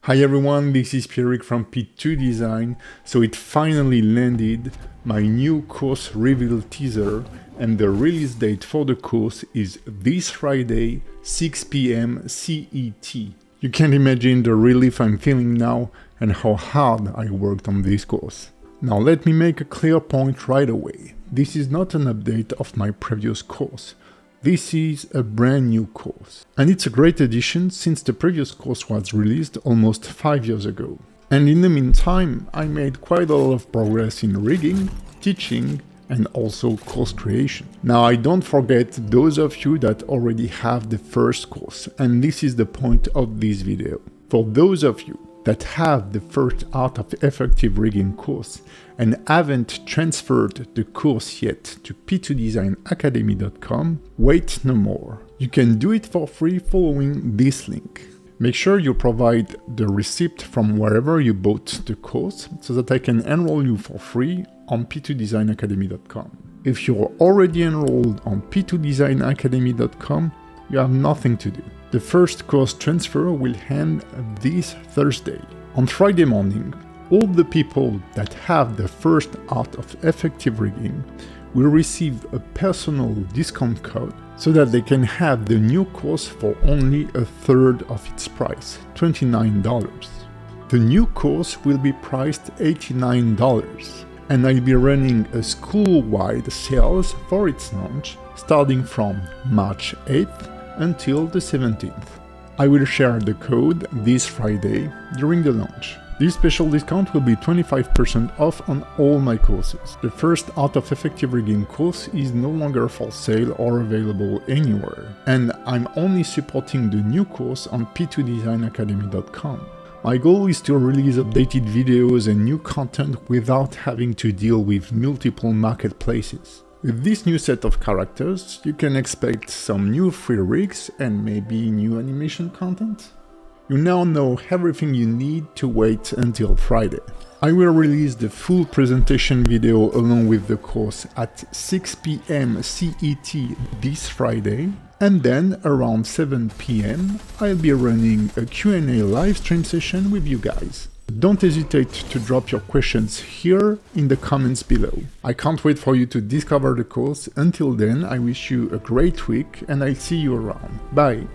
Hi everyone, this is Pierrick from P2design. So it finally landed, my new course reveal teaser, and the release date for the course is this Friday, 6 p.m. CET. You can't imagine the relief I'm feeling now and how hard I worked on this course. Now let me make a clear point right away. This is not an update of my previous course. This is a brand new course, and it's a great addition since the previous course was released almost 5 years ago. And in the meantime, I made quite a lot of progress in rigging, teaching, and also course creation. Now I don't forget those of you that already have the first course, and this is the point of this video. For those of you that have the first Art of Effective Rigging course and haven't transferred the course yet to P2designacademy.com, wait no more. You can do it for free following this link. Make sure you provide the receipt from wherever you bought the course so that I can enroll you for free on P2designacademy.com. If you're already enrolled on P2designacademy.com, you have nothing to do. The first course transfer will end this Thursday. On Friday morning, all the people that have the first Art of Effective Rigging will receive a personal discount code so that they can have the new course for only a third of its price, $29. The new course will be priced $89, and I'll be running a school-wide sales for its launch starting from March 8th until the 17th. I will share the code this Friday during the launch. This special discount will be 25% off on all my courses. The first Art of Effective Rigging course is no longer for sale or available anywhere, and I'm only supporting the new course on P2designacademy.com. My goal is to release updated videos and new content without having to deal with multiple marketplaces. With this new set of characters, you can expect some new free rigs and maybe new animation content. You now know everything you need to wait until Friday. I will release the full presentation video along with the course at 6 p.m. CET this Friday, and then around 7 p.m. I'll be running a Q&A live stream session with you guys. Don't hesitate to drop your questions here in the comments below. I can't wait for you to discover the course. Until then, I wish you a great week and I'll see you around. Bye!